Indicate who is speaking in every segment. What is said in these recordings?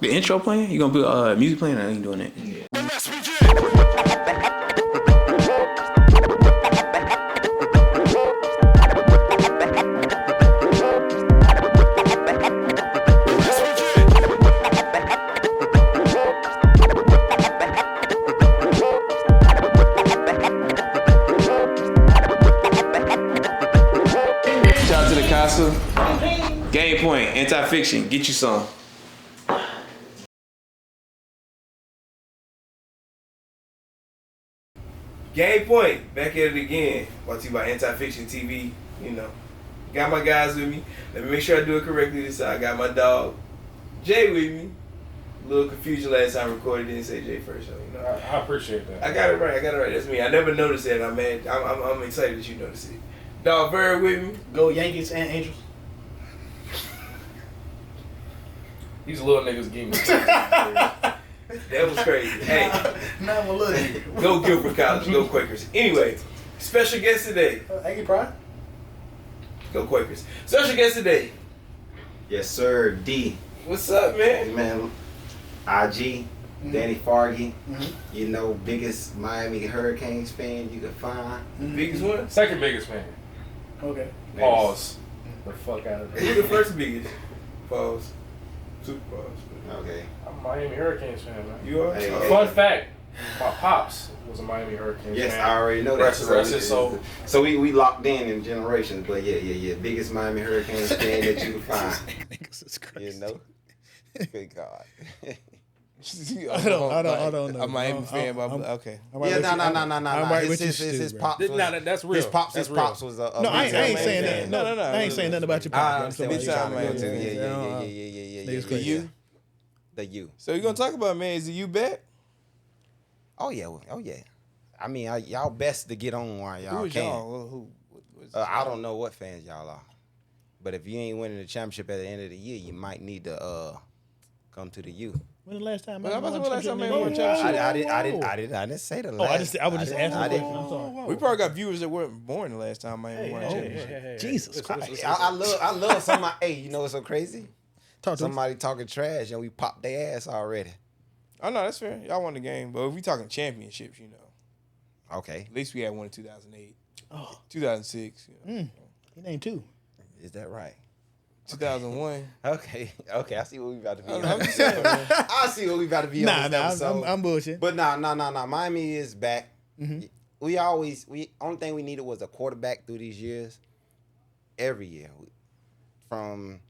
Speaker 1: The intro playing? You gonna put music playing? I ain't doing that. Yeah. Shout out to the Casa. Game Point, Anti-Fiction, get you some. Game Point, back at it again. Brought to you by Anti-Fiction TV. You know, got my guys with me. Let me make sure I do it correctly this time. I got my dog Jay with me. A little confusion last time I recorded, didn't say Jay first. So, you know,
Speaker 2: I appreciate that.
Speaker 1: I got it right. That's me. I never noticed that. I'm excited that you noticed it. Dog Bird with me.
Speaker 3: Go Yankees and Angels.
Speaker 2: These little niggas give me.
Speaker 1: That was crazy. Hey,
Speaker 3: Nah, I'm a little nigga.
Speaker 1: go Guilford College. Go Quakers. Anyway, special guest today.
Speaker 3: Aggie Pride.
Speaker 1: Go Quakers. Special guest today.
Speaker 4: Yes, sir. D.
Speaker 1: What's up, man?
Speaker 4: Man, IG, Danny Fargy. You know, biggest Miami Hurricanes fan you could find.
Speaker 1: Biggest one?
Speaker 2: Second biggest fan.
Speaker 3: Okay.
Speaker 2: Pause. The fuck out of
Speaker 1: Who
Speaker 2: there.
Speaker 1: the first biggest? Pause. Super pause.
Speaker 4: Okay.
Speaker 2: I'm a Miami Hurricanes fan, man.
Speaker 1: You are?
Speaker 4: Hey,
Speaker 1: Oh.
Speaker 4: hey.
Speaker 2: Fun fact, my pops was a Miami Hurricanes
Speaker 4: Yes,
Speaker 2: fan.
Speaker 4: I already know that.
Speaker 2: Rest his soul.
Speaker 4: So we locked in generations, but yeah. Biggest Miami Hurricanes fan that you can find.
Speaker 3: Niggas is crazy.
Speaker 4: You know? Good God.
Speaker 3: I don't know.
Speaker 1: A Miami
Speaker 3: I'm-
Speaker 1: fan, but
Speaker 3: I'm-
Speaker 1: okay.
Speaker 4: Yeah, no.
Speaker 3: I'm right with you,
Speaker 4: His
Speaker 3: Stu,
Speaker 4: pops was,
Speaker 2: That's real.
Speaker 4: His
Speaker 2: That's real.
Speaker 4: pops was a
Speaker 3: No, I ain't
Speaker 4: Miami
Speaker 3: saying
Speaker 4: fan.
Speaker 3: that.
Speaker 1: No.
Speaker 3: I ain't saying nothing about your
Speaker 4: I
Speaker 3: pop.
Speaker 4: understand what you're trying to go to.
Speaker 3: Niggas
Speaker 4: Yeah.
Speaker 1: The U?
Speaker 4: The U.
Speaker 1: So you gonna talk about, man, is the U back?
Speaker 4: Oh yeah. I mean, y'all best to get on while y'all
Speaker 1: Who is
Speaker 4: can.
Speaker 1: y'all?
Speaker 4: I don't know what fans y'all are, but if you ain't winning the championship at the end of the year, you might need to come to the U.
Speaker 3: When the last time?
Speaker 1: Well, I'm about to say when last time
Speaker 3: won
Speaker 1: I won a championship.
Speaker 4: I didn't say the
Speaker 3: Oh,
Speaker 4: last.
Speaker 3: I was just asking.
Speaker 4: I
Speaker 3: a
Speaker 4: didn't.
Speaker 3: question. I'm sorry.
Speaker 1: We probably got viewers that weren't born the last time Miami won a championship.
Speaker 3: Jesus Christ.
Speaker 4: I love somebody. Hey, you know what's so crazy?
Speaker 3: Talk to us.
Speaker 4: Somebody talking trash and we popped their ass already.
Speaker 1: Oh no, that's fair. Y'all won the game, but if we talking championships, you know,
Speaker 4: Okay,
Speaker 1: at least we had one in 2008,
Speaker 3: Oh,
Speaker 1: 2006, you know.
Speaker 3: he named two.
Speaker 4: is that right?
Speaker 1: 2001.
Speaker 4: Okay. I see what we about to be.
Speaker 1: I'm just saying, man.
Speaker 4: I see what we about to be on this episode.
Speaker 3: I'm bullshit.
Speaker 4: But nah. Miami is back. We only thing we needed was a quarterback through these years. Every year, from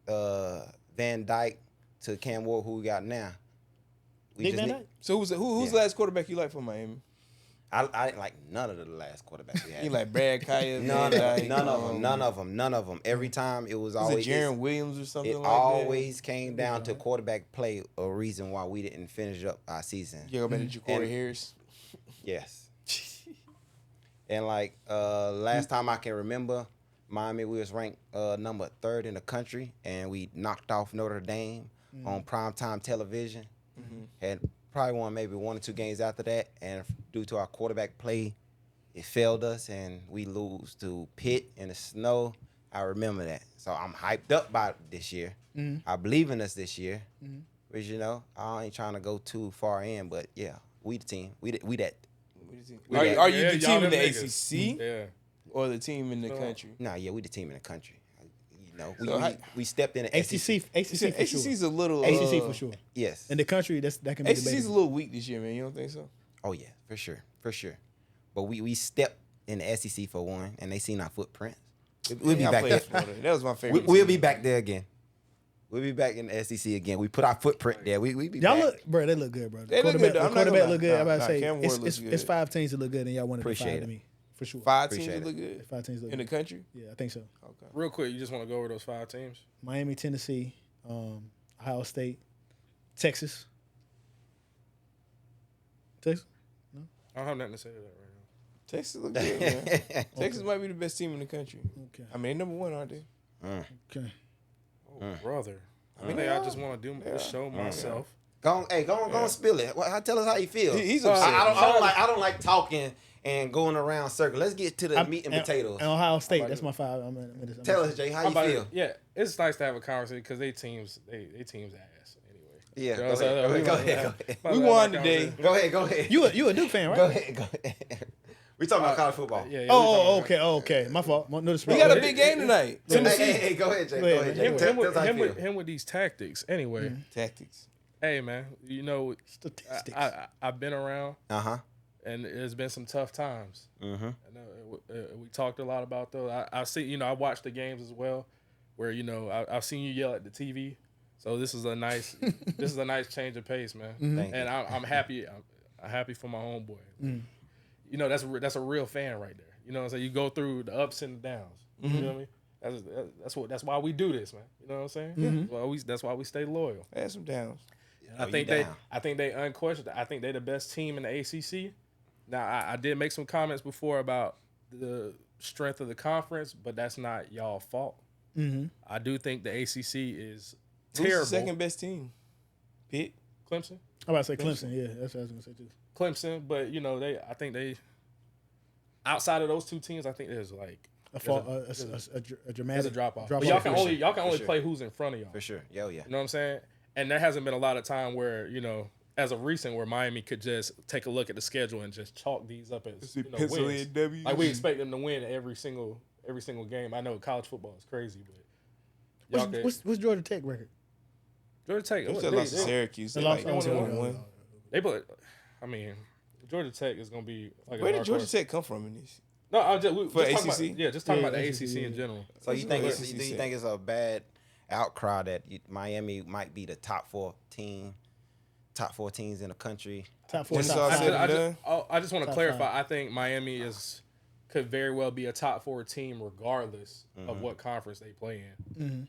Speaker 4: Van Dyke to Cam Ward, who we got now. We
Speaker 3: Nick
Speaker 4: just
Speaker 3: Van
Speaker 4: need-
Speaker 3: Dyke?
Speaker 1: So who's the
Speaker 4: Yeah.
Speaker 1: last quarterback you like for Miami?
Speaker 4: I didn't like none of the last quarterbacks we had.
Speaker 1: You like Brad Kaya?
Speaker 4: none of them. Every time it was
Speaker 1: Was
Speaker 4: always
Speaker 1: it Jaron Williams or something
Speaker 4: It
Speaker 1: like that?
Speaker 4: always came down to quarterback play, a reason why we didn't finish up our season.
Speaker 1: You go back to Ja'Cory
Speaker 4: And-
Speaker 1: Harris.
Speaker 4: Yes. And like last time I can remember, Miami, we was ranked number 3rd in the country, and we knocked off Notre Dame on primetime television. Had probably won maybe 1 or 2 games after that, and due to our quarterback play, it failed us, and we lose to Pitt in the snow. I remember that, so I'm hyped up about it this year. I believe in us this year, which you know I ain't trying to go too far in, but yeah, we the team. We that.
Speaker 1: Are you
Speaker 2: Yeah,
Speaker 1: the
Speaker 2: y'all
Speaker 1: team in
Speaker 2: them
Speaker 1: the
Speaker 2: niggas.
Speaker 1: ACC
Speaker 2: Yeah.
Speaker 1: or the team in the country?
Speaker 4: Nah, yeah, we the team in the country. You know,
Speaker 1: So
Speaker 4: we stepped in the
Speaker 3: ACC
Speaker 1: You
Speaker 3: for
Speaker 1: said
Speaker 3: sure.
Speaker 1: ACC's a little
Speaker 3: ACC for sure.
Speaker 4: Yes.
Speaker 3: In the country, that can be
Speaker 1: ACC's a
Speaker 3: debatable.
Speaker 1: little weak this year, man. You don't think so?
Speaker 4: Oh yeah, for sure. But we stepped in the SEC for one, and they seen our footprints. We'll be
Speaker 1: Yeah, I
Speaker 4: back
Speaker 1: played
Speaker 4: there.
Speaker 1: Florida. That was my favorite.
Speaker 4: We'll
Speaker 1: team.
Speaker 4: be back there again. We'll be back in the SEC again. We put our footprint there. We be
Speaker 3: Y'all
Speaker 4: back.
Speaker 3: look, bro. They look good, bro.
Speaker 1: They look good, though.
Speaker 3: The
Speaker 1: I'm not gonna
Speaker 3: quarterback
Speaker 1: lie.
Speaker 3: look good. I'm about to
Speaker 1: Nah,
Speaker 3: say
Speaker 1: Cam Ward
Speaker 3: it's
Speaker 1: looks good.
Speaker 3: 5 teams that look good, and y'all wanted
Speaker 4: Appreciate
Speaker 3: 5
Speaker 4: it.
Speaker 3: to me for sure.
Speaker 1: 5 teams
Speaker 4: Appreciate
Speaker 1: that
Speaker 4: it.
Speaker 1: look good
Speaker 3: 5 teams look
Speaker 1: in the
Speaker 3: good.
Speaker 1: country.
Speaker 3: Yeah, I think so.
Speaker 1: Okay.
Speaker 2: Real quick, you just want to go over those 5 teams?
Speaker 3: Miami, Tennessee, Ohio State, Texas. Texas.
Speaker 2: I don't have nothing to say to that right
Speaker 1: Texas look good, man. Texas might be the best team in the country.
Speaker 3: Okay.
Speaker 1: I mean, they number 1, aren't they?
Speaker 3: Okay.
Speaker 2: now. Oh, brother. I think I just want to do this show myself.
Speaker 4: Go on, spill it. Tell us how you feel.
Speaker 1: He's upset.
Speaker 4: I don't like talking and going around circle. Let's get to the meat and potatoes.
Speaker 3: And Ohio State, that's my 5.
Speaker 4: Tell us, Jay, how you feel?
Speaker 2: Yeah, it's nice to have a conversation because they teams ass anyway.
Speaker 4: Yeah,
Speaker 2: You know
Speaker 4: go
Speaker 2: what I'm saying?
Speaker 4: ahead. Go ahead.
Speaker 2: My
Speaker 1: We
Speaker 2: bad,
Speaker 1: won
Speaker 2: like I was
Speaker 1: today.
Speaker 2: in-
Speaker 4: Go ahead.
Speaker 3: You a Duke fan, right?
Speaker 4: Go ahead. We talking about college football.
Speaker 2: Yeah, yeah, we
Speaker 3: Oh,
Speaker 2: talking about-
Speaker 3: okay. My fault. No
Speaker 1: We
Speaker 3: disrespect.
Speaker 1: got a big game tonight.
Speaker 3: Yeah.
Speaker 1: Tennessee
Speaker 4: Hey, go ahead, Jay.
Speaker 3: Go ahead,
Speaker 4: Go ahead,
Speaker 3: man.
Speaker 4: Jay.
Speaker 2: Him,
Speaker 4: Tell us how you feel.
Speaker 2: him with these tactics. Anyway,
Speaker 1: tactics.
Speaker 2: hey man, you know,
Speaker 3: Statistics.
Speaker 2: I've been around,
Speaker 4: Uh-huh.
Speaker 2: and there's been some tough times.
Speaker 4: Mm-hmm.
Speaker 2: I know we talked a lot about those. I see, you know, I watched the games as well, where you know I've seen you yell at the TV. So this is a nice change of pace, man.
Speaker 4: Thank
Speaker 2: And I'm happy. I'm happy for my homeboy. You know, that's a real fan right there. You know what I'm saying? You go through the ups and the downs. You know what I mean? That's why we do this, man. You know what I'm saying? Well, that's why we stay loyal.
Speaker 1: Had some downs.
Speaker 2: I think they unquestioned. I think they're the best team in the ACC. Now I did make some comments before about the strength of the conference, but that's not y'all fault. I do think the ACC is
Speaker 1: Who's
Speaker 2: terrible.
Speaker 1: the second best team? Pitt.
Speaker 2: Clemson,
Speaker 3: I'm about to say Clemson. Yeah, that's what I was gonna say too.
Speaker 2: Clemson, but you know I think they outside of those two teams, I think there's like
Speaker 3: A
Speaker 2: there's
Speaker 3: dramatic
Speaker 2: drop off.
Speaker 3: drop
Speaker 2: But y'all
Speaker 3: off.
Speaker 2: can only
Speaker 4: sure.
Speaker 2: play who's in front of y'all.
Speaker 4: For sure. Yeah.
Speaker 2: You know what I'm saying? And there hasn't been a lot of time where, you know, as of recent, where Miami could just take a look at the schedule and just chalk these up as wins. Like we expect them to win every single game. I know college football is crazy, but y'all could,
Speaker 3: What's Georgia Tech record?
Speaker 2: Georgia Tech.
Speaker 1: They just lost to Syracuse.
Speaker 3: They
Speaker 1: They
Speaker 3: lost
Speaker 1: like
Speaker 3: to
Speaker 1: 21.
Speaker 2: They put. I mean, Georgia Tech is going to be like.
Speaker 1: Where
Speaker 2: a
Speaker 1: did
Speaker 2: dark
Speaker 1: Georgia
Speaker 2: horse.
Speaker 1: Tech come from in this?
Speaker 2: No, I'm just,
Speaker 1: For
Speaker 2: just talking
Speaker 1: ACC?
Speaker 2: about, just talking
Speaker 3: Yeah,
Speaker 2: about the
Speaker 3: ACC,
Speaker 2: ACC in
Speaker 3: yeah.
Speaker 2: general.
Speaker 4: So you think
Speaker 1: That's
Speaker 4: it's,
Speaker 1: what
Speaker 4: do
Speaker 1: she
Speaker 4: you
Speaker 1: said.
Speaker 4: think it's a bad outcry that Miami might be the top four teams in the country?
Speaker 3: Top four,
Speaker 1: When it's
Speaker 3: top
Speaker 1: all
Speaker 3: five.
Speaker 1: said and done?
Speaker 2: I just want to
Speaker 3: Top
Speaker 2: clarify.
Speaker 3: five.
Speaker 2: I think Miami could very well be a top 4 team regardless of what conference they play in.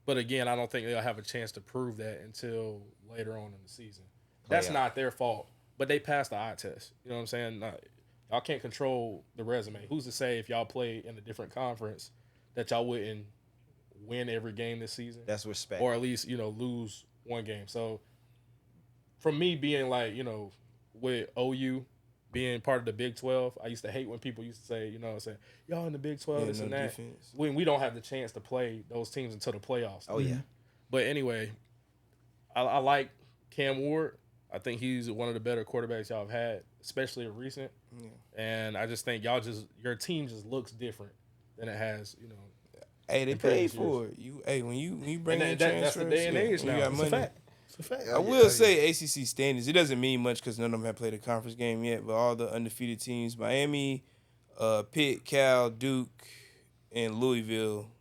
Speaker 2: But again, I don't think they'll have a chance to prove that until later on in the season. That's
Speaker 4: yeah.
Speaker 2: not their fault. But they passed the eye test. You know what I'm saying? Y'all can't control the resume. Who's to say if y'all play in a different conference that y'all wouldn't win every game this season?
Speaker 4: That's respect.
Speaker 2: Or at least, you know, lose one game. So from me being like, you know, with OU being part of the Big 12, I used to hate when people used to say, you know what I'm saying, y'all in the Big 12, this
Speaker 1: no
Speaker 2: and that.
Speaker 1: defense.
Speaker 2: When we don't have the chance to play those teams until the playoffs.
Speaker 4: Oh yeah.
Speaker 2: But anyway, I like Cam Ward. I think he's one of the better quarterbacks y'all have had, especially in recent.
Speaker 1: Yeah.
Speaker 2: And I just think your team just looks different than it has, you know.
Speaker 1: Hey, they
Speaker 2: in
Speaker 1: paid
Speaker 2: previous
Speaker 1: for it. When you bring in
Speaker 2: And that's
Speaker 1: transfers,
Speaker 2: the day and age
Speaker 1: you
Speaker 2: now.
Speaker 1: got
Speaker 2: It's a
Speaker 1: money.
Speaker 2: fact.
Speaker 3: It's a fact.
Speaker 1: I will say ACC standings. It doesn't mean much because none of them have played a conference game yet. But all the undefeated teams: Miami, Pitt, Cal, Duke, and Louisville.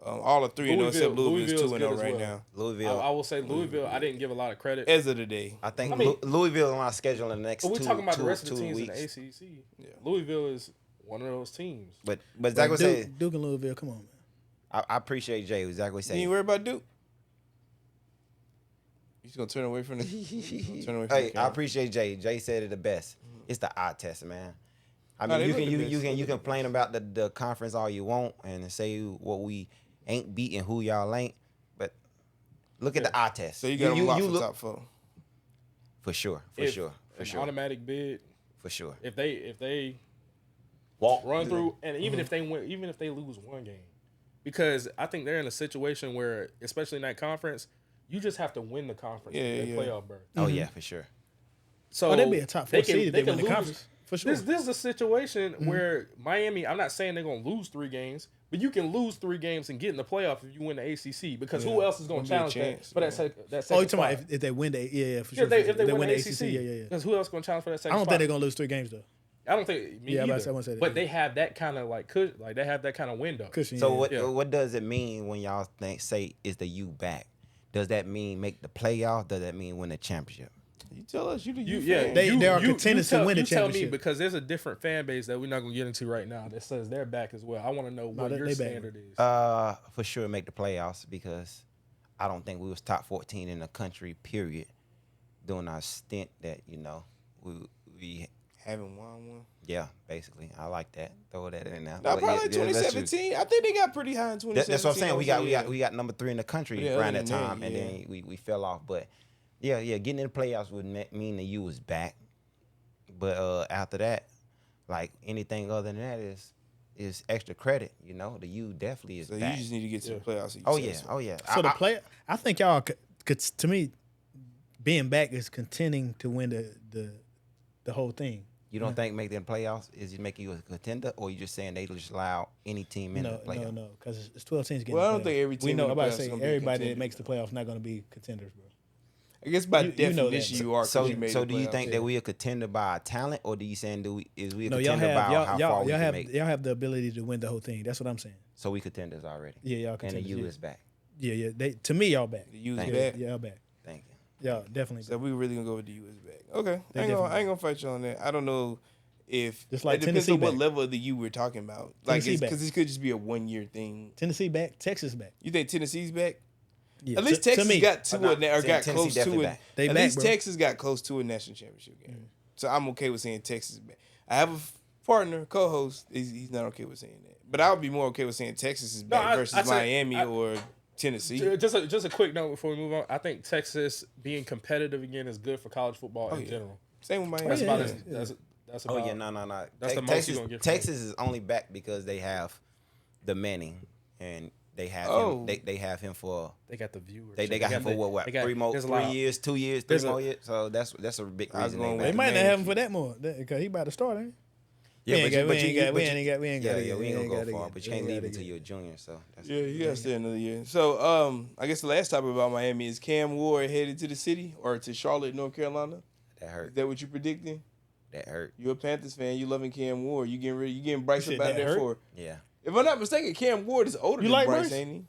Speaker 1: All 3-0 except Louisville's
Speaker 2: Louisville's
Speaker 1: 2-0
Speaker 2: good as
Speaker 1: right
Speaker 2: well.
Speaker 1: now.
Speaker 4: Louisville.
Speaker 2: I will say Louisville, I didn't give a lot of credit.
Speaker 1: As of the day,
Speaker 4: I think
Speaker 2: I mean-
Speaker 4: Louisville on our schedule in the next
Speaker 2: But we're
Speaker 4: two,
Speaker 2: talking about
Speaker 4: two-
Speaker 2: the rest of the
Speaker 4: 2
Speaker 2: teams
Speaker 4: weeks.
Speaker 2: in the ACC. Louisville is one of those teams.
Speaker 4: But Zach was saying,
Speaker 3: Duke and Louisville, come on, man.
Speaker 4: I appreciate Jay. Zach was
Speaker 1: you ain't
Speaker 4: saying.
Speaker 1: worried about Duke. You just gonna turn away from the. Turn away from
Speaker 4: Hey,
Speaker 1: the
Speaker 4: I
Speaker 1: camera.
Speaker 4: appreciate Jay. Jay said it the best. It's the eye test, man. I
Speaker 1: No,
Speaker 4: mean,
Speaker 1: they
Speaker 4: you
Speaker 1: look
Speaker 4: can
Speaker 1: the
Speaker 4: you
Speaker 1: best.
Speaker 4: can complain about the conference all you want and say what we ain't beating, who y'all ain't, but look at the eye test.
Speaker 1: So you got them locked for
Speaker 4: look
Speaker 1: top 4.
Speaker 4: for sure, for
Speaker 2: If
Speaker 4: sure, for
Speaker 2: an
Speaker 4: sure,
Speaker 2: automatic bid,
Speaker 4: for sure.
Speaker 2: if they
Speaker 4: Walk
Speaker 2: run through, and even if they win, even if they lose one game, because I think they're in a situation where, especially in that conference, you just have to win the conference
Speaker 1: Yeah,
Speaker 2: to get
Speaker 1: yeah.
Speaker 2: playoff berth.
Speaker 4: Oh yeah, for sure.
Speaker 2: So
Speaker 3: Oh, they'd be a top 4 seed if they win the
Speaker 2: lose.
Speaker 3: conference. For sure.
Speaker 2: This is a situation where Miami. I'm not saying they're gonna lose 3 games, but you can lose 3 games and get in the playoff if you win the ACC. Because who else is gonna
Speaker 1: Won't be a
Speaker 2: challenge that
Speaker 1: chance,
Speaker 2: for that
Speaker 1: yeah.
Speaker 2: second
Speaker 3: Oh, you
Speaker 2: spot?
Speaker 3: talking about if they win the for
Speaker 2: Yeah,
Speaker 3: sure.
Speaker 2: if they win the
Speaker 3: ACC,
Speaker 2: ACC,
Speaker 3: yeah.
Speaker 2: Because who else gonna challenge for that
Speaker 3: I
Speaker 2: second
Speaker 3: don't
Speaker 2: spot?
Speaker 3: think they're gonna lose 3 games though.
Speaker 2: I don't think me
Speaker 3: Yeah, I
Speaker 2: either.
Speaker 3: was about to say that,
Speaker 2: But
Speaker 3: yeah.
Speaker 2: they have that kind of like they have that kind of window.
Speaker 3: Cushion.
Speaker 4: So
Speaker 3: yeah.
Speaker 4: what does it mean when y'all say is the U back? Does that mean make the playoff? Does that mean win the championship?
Speaker 1: You tell us. You the
Speaker 2: You,
Speaker 1: you
Speaker 2: yeah,
Speaker 1: fan.
Speaker 3: They are contenders to win the
Speaker 2: You tell me
Speaker 3: championship.
Speaker 2: because there's a different fan base that we're not gonna get into right now that says they're back as well. I want to know what
Speaker 3: they-
Speaker 2: your
Speaker 3: they back.
Speaker 2: standard is.
Speaker 4: For sure make the playoffs because I don't think we was top 14 in the country, period, during our stint that, we
Speaker 1: Haven't won one.
Speaker 4: yeah, basically. I like that. Throw that in there.
Speaker 1: No,
Speaker 4: But
Speaker 1: probably
Speaker 4: yeah,
Speaker 1: like
Speaker 4: yeah, that's true.
Speaker 1: 2017. I think they got pretty high in 2017.
Speaker 4: That's what I'm saying.
Speaker 1: also,
Speaker 4: We got number 3 in the country
Speaker 1: Yeah,
Speaker 4: around
Speaker 1: other
Speaker 4: that
Speaker 1: than that,
Speaker 4: time, and
Speaker 1: yeah.
Speaker 4: then we fell off. But yeah, getting in the playoffs would mean the U was back. But after that, like anything other than that is extra credit. The U definitely is
Speaker 1: So
Speaker 4: back.
Speaker 1: you just need to get to the playoffs. so you
Speaker 4: Oh
Speaker 1: say
Speaker 4: yeah,
Speaker 1: so.
Speaker 4: oh yeah.
Speaker 3: So I think y'all could, to me, being back is contending to win the whole thing.
Speaker 4: You don't think make them playoffs is it making you a contender, or you just saying they just allow any team in the playoffs?
Speaker 3: No, because it's 12 teams getting.
Speaker 1: Well, I don't think every team.
Speaker 3: We know
Speaker 1: in the
Speaker 3: about to
Speaker 1: playoffs
Speaker 3: say
Speaker 1: is gonna be a
Speaker 3: everybody
Speaker 1: contender.
Speaker 3: that makes the playoffs not going to be contenders, bro.
Speaker 1: I guess by
Speaker 3: You know
Speaker 1: definition
Speaker 3: that.
Speaker 1: you are.
Speaker 4: So,
Speaker 1: You made
Speaker 4: so
Speaker 1: the
Speaker 4: do you
Speaker 1: playoffs.
Speaker 4: think that we a contender by our talent, or do you saying is we a
Speaker 3: No, y'all
Speaker 4: contender by
Speaker 3: have
Speaker 4: how far
Speaker 3: y'all
Speaker 4: we can
Speaker 3: have
Speaker 4: make?
Speaker 3: y'all have the ability to win the whole thing. That's what I'm saying.
Speaker 4: So we contenders already.
Speaker 3: Yeah, y'all
Speaker 4: And the
Speaker 3: contenders.
Speaker 4: U is back.
Speaker 3: Yeah. To me, y'all back.
Speaker 1: The U's
Speaker 4: Thank
Speaker 1: back.
Speaker 3: Yeah, y'all back.
Speaker 4: Thank you.
Speaker 3: Y'all definitely.
Speaker 1: So we really gonna go with the U.S. back. Okay,
Speaker 3: They
Speaker 1: I ain't
Speaker 3: definitely
Speaker 1: gonna fight you on that. I don't know if
Speaker 3: Just like
Speaker 1: it depends
Speaker 3: Tennessee
Speaker 1: on what
Speaker 3: back.
Speaker 1: level of the U we're talking about. Like,
Speaker 3: Tennessee back.
Speaker 1: because this could just be a 1 year thing.
Speaker 3: Tennessee back. Texas back.
Speaker 1: You think Tennessee's back?
Speaker 3: Yeah,
Speaker 1: At least
Speaker 3: to
Speaker 1: Texas
Speaker 3: me,
Speaker 1: got to
Speaker 4: Oh, no,
Speaker 1: it or got
Speaker 4: Tennessee
Speaker 1: close to
Speaker 4: definitely
Speaker 1: it.
Speaker 4: back.
Speaker 3: They
Speaker 1: At
Speaker 3: back,
Speaker 1: least
Speaker 3: bro.
Speaker 1: Texas got close to a national championship game. So I'm okay with saying Texas is back. I have a partner, co-host. He's not okay with saying that, but I would be more okay with saying Texas is back versus
Speaker 2: I'd say-
Speaker 1: Miami or Tennessee.
Speaker 2: Just a quick note before we move on. I think Texas being competitive again is good for college football in
Speaker 1: yeah.
Speaker 2: general.
Speaker 1: Same with Miami.
Speaker 2: That's
Speaker 3: yeah,
Speaker 2: about
Speaker 3: yeah.
Speaker 2: as that's
Speaker 4: Oh
Speaker 2: about.
Speaker 4: yeah, no.
Speaker 2: That's the most
Speaker 4: Texas,
Speaker 2: you gonna get from
Speaker 4: Texas is only back because they have the Manning, and they have
Speaker 1: Oh.
Speaker 4: him. They have him for.
Speaker 2: They got the viewers.
Speaker 4: They got him for what?
Speaker 2: they got-
Speaker 4: 3
Speaker 2: there's a lot-
Speaker 4: years, 2 years, 3
Speaker 2: there's a-
Speaker 4: more years. So that's a big
Speaker 1: I was
Speaker 4: reason
Speaker 1: going
Speaker 4: they
Speaker 1: with
Speaker 3: They
Speaker 4: back.
Speaker 3: might not
Speaker 1: man
Speaker 3: have him
Speaker 1: shit.
Speaker 3: for that more because he about to start, ain't he?
Speaker 4: Yeah,
Speaker 3: we ain't got. We ain't got. We ain't got.
Speaker 4: Yeah, we ain't gonna go
Speaker 3: got
Speaker 4: far,
Speaker 3: it
Speaker 4: but you
Speaker 3: yet.
Speaker 4: can't
Speaker 3: We
Speaker 4: leave
Speaker 3: ain't got
Speaker 4: until
Speaker 3: it
Speaker 4: you're a junior. So that's
Speaker 1: Yeah, you gotta stay another year. So, I guess the last topic about Miami is Cam Ward headed to the city or to Charlotte, North Carolina.
Speaker 4: that
Speaker 1: Is
Speaker 4: hurt.
Speaker 1: that what you predicting?
Speaker 4: That hurt.
Speaker 1: You're a Panthers fan. You loving Cam Ward. You getting Bryce
Speaker 3: You
Speaker 1: up
Speaker 3: said
Speaker 1: out
Speaker 3: that
Speaker 1: there
Speaker 3: hurt?
Speaker 1: for.
Speaker 4: Yeah.
Speaker 1: If I'm not mistaken, Cam Ward is older
Speaker 3: You
Speaker 1: than
Speaker 3: like
Speaker 1: Bryce,
Speaker 3: Bryce?
Speaker 1: ain't he?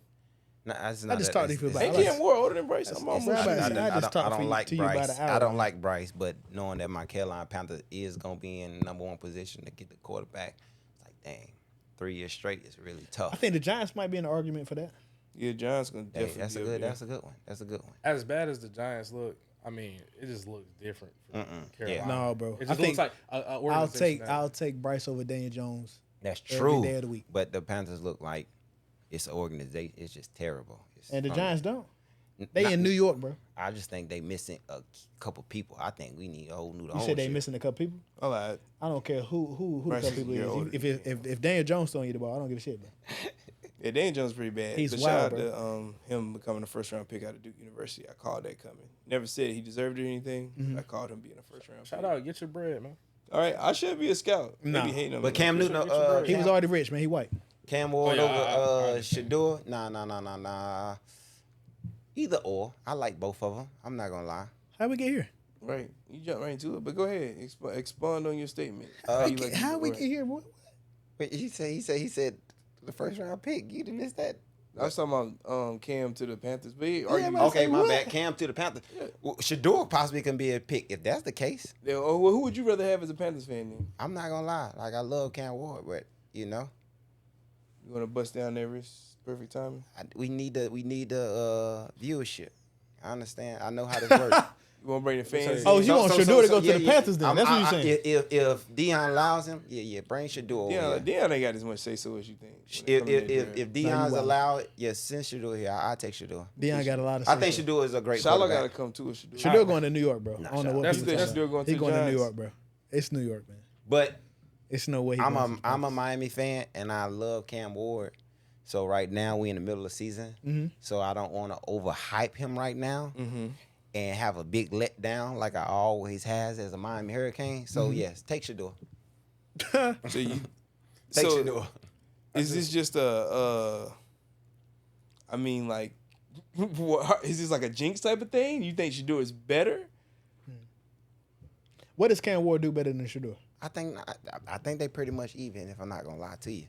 Speaker 4: No, that's
Speaker 3: I
Speaker 4: not
Speaker 3: just
Speaker 4: that-
Speaker 3: talked to you
Speaker 4: it's-
Speaker 3: about
Speaker 1: Ain't
Speaker 3: like-
Speaker 1: Cam Ward older than Bryce? I'm almost
Speaker 3: right,
Speaker 1: sure.
Speaker 3: right. I just talked
Speaker 4: I don't like
Speaker 3: to you about
Speaker 4: Bryce.
Speaker 3: an hour
Speaker 4: I don't
Speaker 3: ago.
Speaker 4: like Bryce, but knowing that my Carolina Panthers is gonna be in number 1 position to get the quarterback, it's like dang, 3 years straight is really tough.
Speaker 3: I think the Giants might be in the argument for that.
Speaker 1: Yeah, John's gonna
Speaker 4: Hey,
Speaker 1: definitely.
Speaker 4: that's a
Speaker 1: be
Speaker 4: good.
Speaker 1: up there.
Speaker 4: That's a good one. That's a good one.
Speaker 2: As bad as the Giants look, I mean, it just looks different. From Carolina.
Speaker 3: No, bro.
Speaker 2: It
Speaker 3: I
Speaker 2: just
Speaker 3: think
Speaker 2: looks like a
Speaker 3: I'll
Speaker 2: organization that-
Speaker 3: take Bryce over Daniel Jones.
Speaker 4: That's
Speaker 3: Every
Speaker 4: true.
Speaker 3: day of the week.
Speaker 4: But the Panthers look like it's an organization. It's just terrible. It's
Speaker 3: And the
Speaker 4: un-
Speaker 3: Giants don't.
Speaker 4: n-
Speaker 3: They
Speaker 4: not-
Speaker 3: in New York, bro.
Speaker 4: I just think they missing a couple people. I think we need a whole new.
Speaker 3: You said they missing a couple people.
Speaker 1: All right.
Speaker 3: I don't care who the
Speaker 1: Bryce
Speaker 3: couple
Speaker 1: is a
Speaker 3: people
Speaker 1: year older
Speaker 3: is.
Speaker 1: than
Speaker 3: If Daniel Jones throwing you the ball, I don't give a shit, bro.
Speaker 1: Yeah, Daniel Jones is pretty bad.
Speaker 3: He's
Speaker 1: but
Speaker 3: wild,
Speaker 1: shout out to him becoming a first round pick out of Duke University. I called that coming. Never said he deserved it or anything. But I called him being a first round.
Speaker 2: Shout
Speaker 1: pick.
Speaker 2: out, get your bread, man.
Speaker 1: All right, I should be a scout.
Speaker 3: Nah.
Speaker 1: Maybe hating on
Speaker 4: But
Speaker 1: me.
Speaker 4: Cam Newton,
Speaker 2: Get your bread.
Speaker 3: He was already rich, man. He white.
Speaker 4: Cam Ward
Speaker 2: yeah,
Speaker 4: over
Speaker 2: I
Speaker 4: Shador. Nah. Either or. I like both of them. I'm not gonna lie.
Speaker 3: How we get here?
Speaker 1: Right, you jump right into it. But go ahead, expand on your statement.
Speaker 3: How we get here? What?
Speaker 4: Wait, he said the first round pick. You didn't miss that.
Speaker 1: I was talking about Cam to the Panthers. But
Speaker 3: man.
Speaker 4: Okay,
Speaker 3: say
Speaker 4: my
Speaker 3: what?
Speaker 4: bad. Cam to the Panthers. Well, Shador possibly can be a pick if that's the case.
Speaker 1: well, who would you rather have as a Panthers fan then?
Speaker 4: I'm not gonna lie. Like I love Cam Ward, but you know,
Speaker 1: You want to bust down Everest? Perfect timing.
Speaker 4: we need the viewership. I understand. I know how this works.
Speaker 1: You want to bring the fans?
Speaker 3: Oh,
Speaker 1: in?
Speaker 3: you want Shador to go to the Panthers then? That's what you're saying.
Speaker 4: If Deion allows him, bring Shador. over here.
Speaker 1: Deion ain't got as much say so as you think. when it come to that draft.
Speaker 4: If
Speaker 3: you
Speaker 4: Deion's
Speaker 3: wild.
Speaker 4: allowed, send Shador here. I'll take Shador.
Speaker 3: Dion got a lot of.
Speaker 4: I think
Speaker 3: say.
Speaker 4: Shador is a great
Speaker 1: Charlotte got to
Speaker 4: quarterback.
Speaker 1: come to it. Shador.
Speaker 3: Shador going to New York, bro. I don't know what
Speaker 1: That's
Speaker 3: people
Speaker 1: the-
Speaker 3: talking
Speaker 1: Shador
Speaker 3: about.
Speaker 1: going to
Speaker 3: He
Speaker 1: the
Speaker 3: going to New
Speaker 1: Giants.
Speaker 3: York, bro. It's New York, man.
Speaker 4: But
Speaker 3: It's no way.
Speaker 4: I'm a Miami fan, and I love Cam Ward. So right now we in the middle of the season, so I don't want to overhype him right now and have a big letdown like I always has as a Miami Hurricane. So yes, take Shador.
Speaker 1: So you,
Speaker 4: Take
Speaker 1: so
Speaker 4: Shador.
Speaker 1: is this just I mean, like, what, is this like a jinx type of thing? You think Shador is better?
Speaker 3: What does Cam Ward do better than Shador?
Speaker 4: I think they pretty much even. If I'm not gonna lie to you.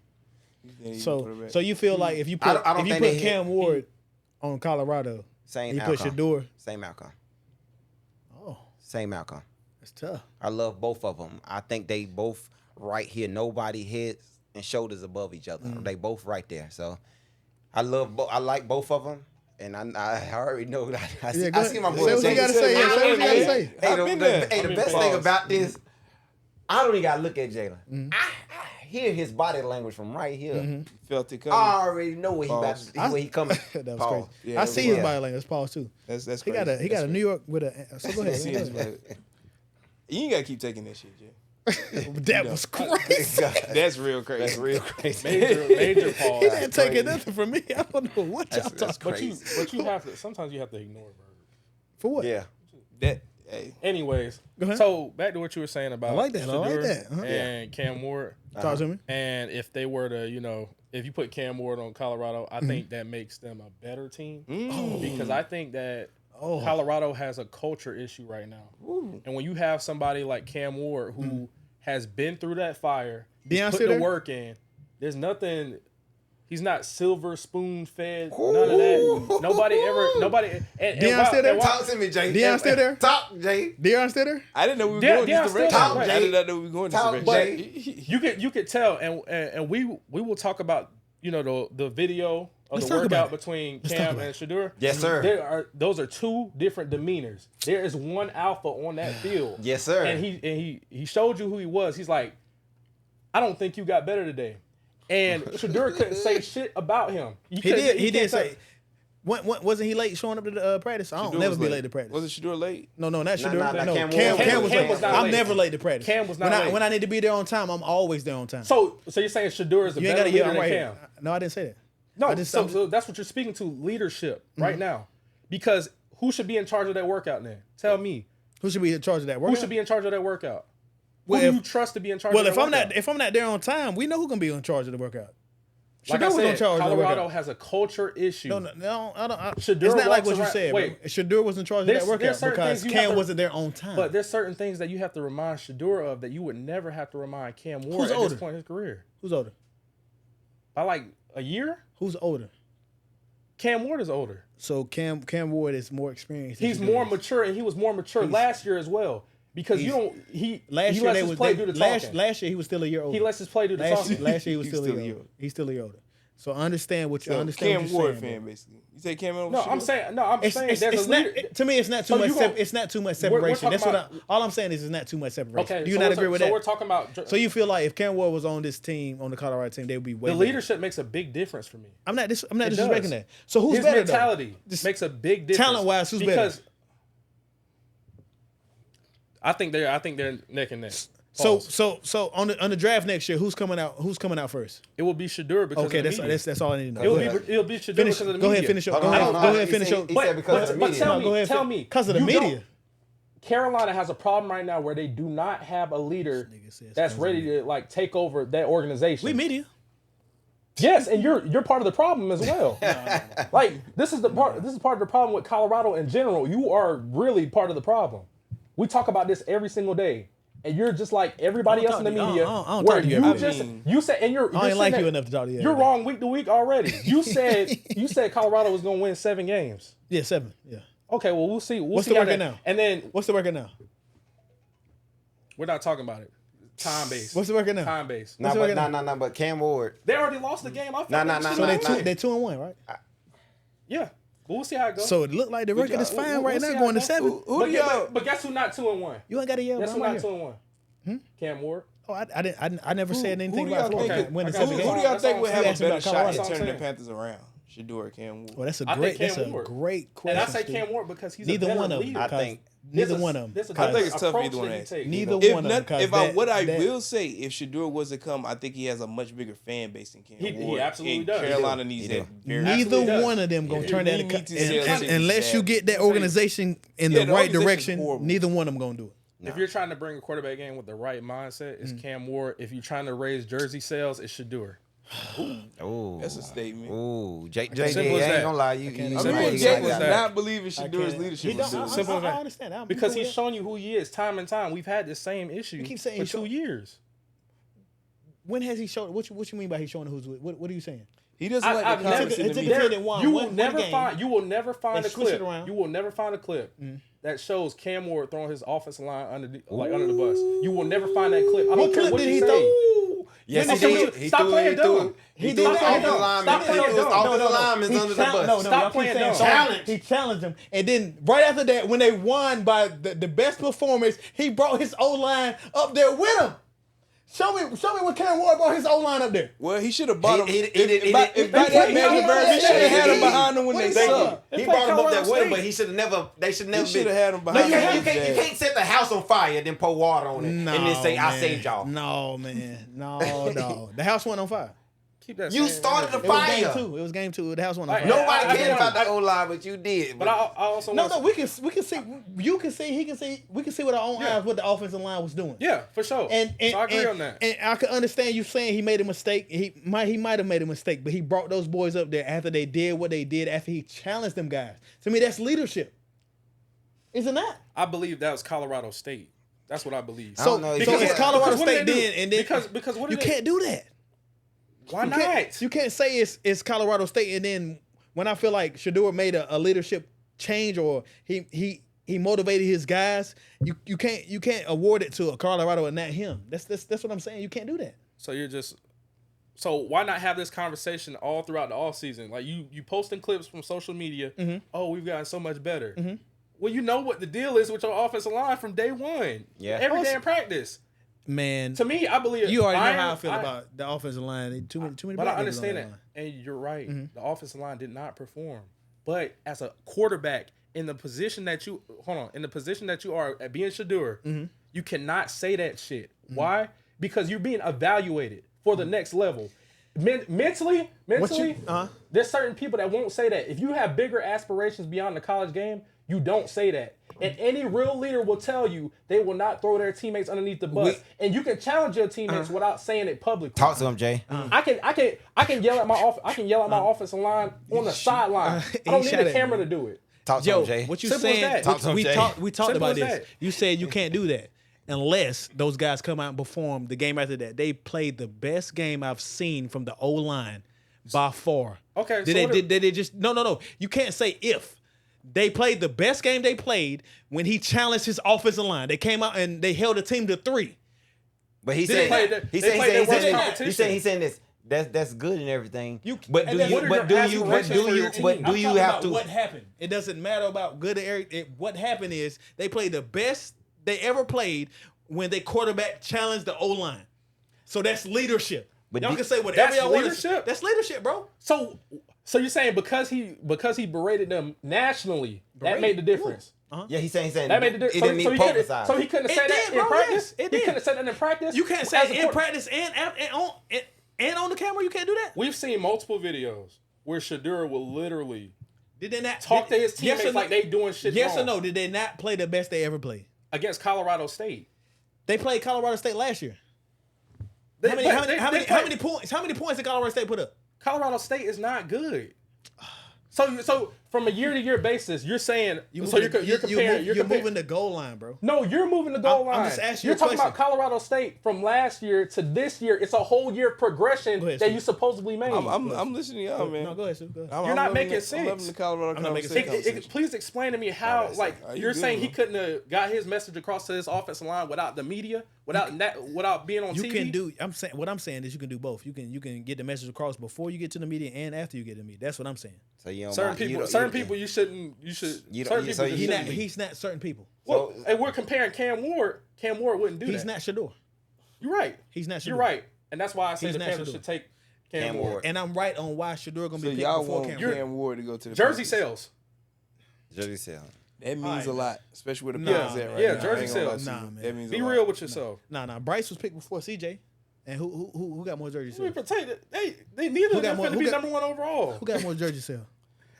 Speaker 1: You think he can put it
Speaker 3: So,
Speaker 1: back?
Speaker 3: so you feel like if you
Speaker 4: I
Speaker 3: put
Speaker 4: don't
Speaker 3: if you
Speaker 4: think
Speaker 3: put
Speaker 4: they
Speaker 3: Cam Ward on Colorado,
Speaker 4: Same
Speaker 3: you
Speaker 4: outcome.
Speaker 3: put Shador.
Speaker 4: Same outcome.
Speaker 3: Oh,
Speaker 4: Same outcome.
Speaker 3: that's tough.
Speaker 4: I love both of them. I think they both right here. Nobody heads and shoulders above each other. They both right there. So I love. I like both of them. And I already know that. I see,
Speaker 3: Yeah, go
Speaker 4: I see my
Speaker 3: ahead.
Speaker 4: boy.
Speaker 3: Say what you gotta say.
Speaker 1: Say
Speaker 3: Say what you gotta
Speaker 1: it,
Speaker 3: say.
Speaker 1: man.
Speaker 4: Hey,
Speaker 1: I've been there.
Speaker 4: the best
Speaker 1: Pause.
Speaker 4: thing about this, I don't even gotta look at Jalen. I hear his body language from right here.
Speaker 1: Felt it coming.
Speaker 4: I already know where he about
Speaker 1: Pause.
Speaker 4: where he coming.
Speaker 3: That was
Speaker 4: Pause.
Speaker 3: crazy.
Speaker 1: Yeah,
Speaker 3: I see his
Speaker 4: yeah.
Speaker 3: body language. Pause too.
Speaker 1: That's
Speaker 3: He
Speaker 1: crazy.
Speaker 3: got a New York with a. So go ahead.
Speaker 1: See his body. You ain't gotta keep taking that shit, Jay.
Speaker 3: That was crazy.
Speaker 1: That's real crazy.
Speaker 4: That's real crazy.
Speaker 2: Major pause.
Speaker 3: He ain't taking nothing from me. I don't know what y'all
Speaker 4: That's
Speaker 3: talking
Speaker 2: But you have to. Sometimes you have to ignore, bro.
Speaker 3: for what.
Speaker 4: Yeah.
Speaker 1: That. Hey.
Speaker 2: Anyways, so back to what you were saying about
Speaker 3: I like that.
Speaker 2: And Cam Ward.
Speaker 3: Talk to me.
Speaker 2: And if they were to, if you put Cam Ward on Colorado, I think that makes them a better team because I think that Colorado has a culture issue right now. And when you have somebody like Cam Ward who has been through that fire, put the work in, there's nothing. He's not silver spoon fed. None of that. Nobody.
Speaker 3: Deion still there?
Speaker 4: Talk to me, Jay.
Speaker 3: Deion still there?
Speaker 4: Talk, Jay.
Speaker 3: Deion still there?
Speaker 1: I didn't know we were going this direction.
Speaker 4: Talk,
Speaker 1: I did not know we were going this direction.
Speaker 2: But you could tell, and we will talk about the video of the workout between Cam and Shedeur.
Speaker 4: Yes, sir.
Speaker 2: Those are two different demeanors. There is one alpha on that field.
Speaker 4: Yes, sir.
Speaker 2: And he showed you who he was. He's like, I don't think you got better today. And Shedeur couldn't say shit about him.
Speaker 3: He did say. Wasn't he late showing up to the practice? I don't never be late to practice.
Speaker 1: Was it Shedeur late?
Speaker 3: No, not Shedeur.
Speaker 4: No,
Speaker 3: Cam was late. I'm
Speaker 2: late.
Speaker 3: never late to practice.
Speaker 2: Cam was not late.
Speaker 3: When I need to be there on time, I'm always there on time.
Speaker 2: So you're saying Shedeur is a better leader than Cam?
Speaker 3: No, I didn't say that.
Speaker 2: No, so that's what you're speaking to, leadership right now. Because who should be in charge of that workout then? Tell me.
Speaker 3: Who should be in charge of that workout?
Speaker 2: Who should be in charge of that workout? Who do you trust to be in charge of that workout?
Speaker 3: If I'm not there on time, we know who's going to be in charge of the workout.
Speaker 2: Like I said, Colorado has a culture issue.
Speaker 3: No, I don't.
Speaker 2: Shedeur
Speaker 3: it's not like what you
Speaker 2: around,
Speaker 3: said.
Speaker 2: Wait,
Speaker 3: Shedeur was in charge of that workout because Cam wasn't there on time.
Speaker 2: But there's certain things that you have to remind Shedeur of that you would never have to remind Cam Ward at this point in his career.
Speaker 3: Who's older?
Speaker 2: By like a year?
Speaker 3: Who's older?
Speaker 2: Cam Ward is older.
Speaker 3: So Cam Ward is more experienced.
Speaker 2: He's more mature, and he was more mature last year as well. Because last year he was still a year older. He lets us play do the talking.
Speaker 3: Last year he was still a year older. He's still a year older. So understand what you understand.
Speaker 1: Cam Ward fan, basically. You say Cam Ward?
Speaker 2: I'm saying there's
Speaker 3: to me it's not too much. It's not too much separation. That's all I'm saying is it's not too much separation.
Speaker 2: Okay,
Speaker 3: do you not agree with that?
Speaker 2: So we're talking about.
Speaker 3: So you feel like if Cam Ward was on this team, on the Colorado team, they would be way.
Speaker 2: The leadership makes a big difference for me.
Speaker 3: I'm not disrespecting that. So who's
Speaker 2: his
Speaker 3: better?
Speaker 2: His mentality makes a big difference.
Speaker 3: Talent wise, who's better?
Speaker 2: I think they're neck and neck.
Speaker 3: So on the draft next year, who's coming out? Who's coming out first?
Speaker 2: It will be Shedeur because of the media.
Speaker 3: That's all I need to know.
Speaker 2: It'll be Shedeur because of the media.
Speaker 3: Go ahead, finish your. Go ahead, finish your.
Speaker 2: But tell me,
Speaker 3: because of the media.
Speaker 2: Carolina has a problem right now where they do not have a leader that's ready to take over that organization.
Speaker 3: We media.
Speaker 2: Yes, and you're part of the problem as well. No. This is part of the problem with Colorado in general. You are really part of the problem. We talk about this every single day. And you're just like everybody else in the media.
Speaker 3: I don't talk to you.
Speaker 2: You said, and you're.
Speaker 3: I ain't like you enough to talk to you.
Speaker 2: You're wrong week to week already. You said Colorado was going to win 7 games.
Speaker 3: Yeah, 7. Yeah.
Speaker 2: Okay, well we'll see.
Speaker 3: What's the record now?
Speaker 2: And then
Speaker 3: what's the record now?
Speaker 2: We're not talking about it. Time based.
Speaker 3: What's the record now?
Speaker 2: Time based.
Speaker 4: No. But Cam Ward.
Speaker 2: They already lost the game.
Speaker 3: So they're 2-1, right?
Speaker 2: Yeah. But we'll see how it goes.
Speaker 3: So it looked like the record is fine right now, going to 7.
Speaker 2: But guess who not 2-1?
Speaker 3: You ain't got to yell.
Speaker 2: Guess who not 2-1? Cam Ward.
Speaker 3: Oh, I never said anything about
Speaker 1: Florida winning 7 games. Who do y'all think would have a better shot at turning the Panthers around? Shedeur or Cam Ward?
Speaker 3: Well, that's a great question.
Speaker 2: And I say Cam Ward because he's
Speaker 3: neither
Speaker 2: a better
Speaker 3: one of them.
Speaker 2: leader.
Speaker 3: I think neither one of them.
Speaker 1: I think it's tough either one.
Speaker 3: Neither one of them.
Speaker 1: What I will say, if Shedeur was to come, I think he has a much bigger fan base than Cam Ward.
Speaker 2: He absolutely does.
Speaker 1: Carolina needs that.
Speaker 3: Neither one of them gonna turn that unless you get that organization in the right direction. Neither one of them gonna do it.
Speaker 2: No. If you're trying to bring a quarterback in with the right mindset, it's Cam Ward. If you're trying to raise jersey sales, it's Shedeur.
Speaker 4: Ooh,
Speaker 1: that's a statement.
Speaker 4: Ooh, Jay ain't gonna lie.
Speaker 1: Jay does not believe in Shedeur's leadership.
Speaker 3: Simple as that. I understand.
Speaker 2: Because he's shown you who he is time and time. We've had the same issue for 2 years.
Speaker 3: When has he shown? What you mean by he's showing who's? What are you saying?
Speaker 1: He doesn't like the comments in the media.
Speaker 2: You will never find a clip. You will never find a clip that shows Cam Ward throwing his offensive line under the bus. You will never find that clip. I don't care what he say.
Speaker 4: Yes, he did.
Speaker 2: Stop playing dumb.
Speaker 4: He threw his offensive linemen under the bus.
Speaker 2: Stop playing dumb.
Speaker 3: He challenged him, and then right after that, when they won by the best performance, he brought his O-line up there with him. Show me what Cam Ward brought his O-line up there.
Speaker 1: Well, he should have brought him.
Speaker 4: If
Speaker 1: that man, he should have had him behind him when they sucked.
Speaker 4: He brought him up that way, but he should have never. They should never.
Speaker 1: He should have had him behind him.
Speaker 4: You can't set the house on fire, then pour water on it, and then say I saved y'all.
Speaker 3: No, man, no. The house went on fire.
Speaker 2: keep that.
Speaker 4: You started the
Speaker 3: It was
Speaker 4: fire.
Speaker 3: game 2. It was game 2. That was one of the
Speaker 4: Nobody cared about the O-line, but you did.
Speaker 2: But I also
Speaker 3: No, we can see. You can see. He can see. We can see with our own eyes what the offensive line was doing.
Speaker 2: Yeah, for sure.
Speaker 3: And
Speaker 2: so I agree on that.
Speaker 3: And I can understand you saying he made a mistake. He might have made a mistake, but he brought those boys up there after they did what they did. After he challenged them guys. To me, that's leadership. Isn't that?
Speaker 2: I believe that was Colorado State. That's what I believe.
Speaker 3: So it's Colorado State then, and then
Speaker 2: because what
Speaker 3: you can't do that.
Speaker 2: Why not?
Speaker 3: You can't say it's Colorado State, and then when I feel like Shedeur made a leadership change or he motivated his guys, you can't award it to a Colorado and not him. That's what I'm saying. You can't do that.
Speaker 2: So why not have this conversation all throughout the offseason? Like you posting clips from social media.
Speaker 3: Mm-hmm.
Speaker 2: Oh, we've gotten so much better. Mm-hmm. Well, you know what the deal is with your offensive line from day one.
Speaker 4: Yeah.
Speaker 2: Every day in practice.
Speaker 3: Man,
Speaker 2: To me, I believe
Speaker 3: you already know how I feel about the offensive line. Too many.
Speaker 2: But I understand that, and you're right.
Speaker 3: Mm-hmm.
Speaker 2: The offensive line did not perform. But as a quarterback, in the position that you are at being Shedeur,
Speaker 3: Mm-hmm.
Speaker 2: you cannot say that shit. Why? Because you're being evaluated for the next level. Mentally, there's certain people that won't say that. If you have bigger aspirations beyond the college game, you don't say that. And any real leader will tell you they will not throw their teammates underneath the bus. And you can challenge your teammates without saying it publicly.
Speaker 4: Talk to him, Jay.
Speaker 2: I can yell at my offensive line on the sideline. I don't need a camera to do it.
Speaker 4: Talk to him, Jay.
Speaker 3: What you
Speaker 2: Simple as
Speaker 3: saying?
Speaker 2: that.
Speaker 4: Talk to him, Jay.
Speaker 3: We talked
Speaker 2: Simple
Speaker 3: about
Speaker 2: as
Speaker 3: this.
Speaker 2: that.
Speaker 3: You said you can't do that unless those guys come out and perform the game after that. They played the best game I've seen from the O-line by far.
Speaker 2: Okay,
Speaker 3: Did they just no. You can't say if. They played the best game they played when he challenged his offensive line. They came out and they held the team to 3.
Speaker 4: But he
Speaker 2: They played
Speaker 4: said
Speaker 2: their worst competition.
Speaker 4: he's saying this. That's good and everything.
Speaker 3: What
Speaker 4: do you have to?
Speaker 3: What happened? It doesn't matter about good or what happened is they played the best they ever played when they quarterback challenged the O-line. So that's leadership.
Speaker 4: But
Speaker 3: y'all can say whatever
Speaker 2: that's
Speaker 3: y'all want.
Speaker 2: leadership?
Speaker 3: That's leadership, bro.
Speaker 2: So you're saying because he berated them nationally, that made the difference.
Speaker 4: Yeah, he's saying
Speaker 2: That made the difference.
Speaker 4: it didn't need publicized.
Speaker 2: So he couldn't have said that in practice. He couldn't have said that in practice.
Speaker 3: You can't say it in practice and on the camera. You can't do that.
Speaker 2: We've seen multiple videos where Shedeur will literally
Speaker 3: Did they not
Speaker 2: talk to his teammates like they doing shit
Speaker 3: Yes
Speaker 2: wrong.
Speaker 3: or no? Did they not play the best they ever played?
Speaker 2: Against Colorado State.
Speaker 3: They played Colorado State last year.
Speaker 2: They-
Speaker 3: How
Speaker 2: they
Speaker 3: many
Speaker 2: played-
Speaker 3: points? How many points did Colorado State put up?
Speaker 2: Colorado State is not good. So from a year-to-year basis, you're saying you're
Speaker 3: moving the goal line, bro.
Speaker 2: No, you're moving the goal line.
Speaker 3: I'm just asking you
Speaker 2: You're
Speaker 3: a
Speaker 2: talking
Speaker 3: question.
Speaker 2: about Colorado State from last year to this year. It's a whole year progression
Speaker 3: Go ahead,
Speaker 2: that
Speaker 3: Steve.
Speaker 2: you supposedly made.
Speaker 1: I'm listening to y'all, man.
Speaker 3: No, go ahead, Sue. Go ahead.
Speaker 1: I'm
Speaker 2: You're not
Speaker 1: loving
Speaker 2: making
Speaker 1: it.
Speaker 2: sense.
Speaker 1: I'm loving the Colorado
Speaker 3: I'm not making
Speaker 1: conversation.
Speaker 3: sense.
Speaker 2: Please explain to me how,
Speaker 1: Alright,
Speaker 2: like,
Speaker 1: you
Speaker 2: you're
Speaker 1: good,
Speaker 2: saying he
Speaker 1: bro.
Speaker 2: couldn't have got his message across to his offensive line without the media, without being on
Speaker 3: You
Speaker 2: TV.
Speaker 3: can do. What I'm saying is you can do both. You can get the message across before you get to the media and after you get to the media. That's what I'm saying.
Speaker 4: So you don't
Speaker 2: Certain
Speaker 4: mind-
Speaker 2: people,
Speaker 4: you
Speaker 2: certain
Speaker 4: don't-
Speaker 2: people, you shouldn't. You should.
Speaker 4: You don't-
Speaker 2: Certain
Speaker 4: you-
Speaker 2: people,
Speaker 4: so
Speaker 2: just
Speaker 4: you-
Speaker 2: shouldn't be.
Speaker 3: He's not certain people.
Speaker 2: Well, and we're comparing Cam Ward. Cam Ward wouldn't do that.
Speaker 3: He's not Shedeur.
Speaker 2: You're right.
Speaker 3: He's not Shedeur.
Speaker 2: You're right, and that's why I say
Speaker 3: He's
Speaker 2: the
Speaker 3: not
Speaker 2: Panthers
Speaker 3: Shedeur.
Speaker 2: should take Cam
Speaker 4: Cam
Speaker 2: Ward.
Speaker 4: Ward.
Speaker 3: And I'm right on why Shedeur gonna
Speaker 1: So
Speaker 3: be picked
Speaker 1: y'all
Speaker 3: before
Speaker 1: want
Speaker 3: Cam.
Speaker 1: Cam Ward to go to the
Speaker 2: Jersey
Speaker 1: Panthers.
Speaker 2: sales.
Speaker 4: Jersey sale.
Speaker 1: That means a lot, especially with the
Speaker 3: Nah,
Speaker 1: Panthers at right
Speaker 2: yeah,
Speaker 1: now.
Speaker 2: Jersey
Speaker 1: I ain't gonna lie
Speaker 2: sales.
Speaker 1: to you.
Speaker 3: Nah, man.
Speaker 1: That means
Speaker 2: Be
Speaker 1: a lot.
Speaker 2: real with yourself.
Speaker 3: Nah. Bryce was picked before CJ. And who got more jersey
Speaker 2: We
Speaker 3: sales?
Speaker 2: protect it. They neither of them
Speaker 3: more-
Speaker 2: finna
Speaker 3: who
Speaker 2: be
Speaker 3: got-
Speaker 2: number one overall.
Speaker 3: Who got more jersey sales?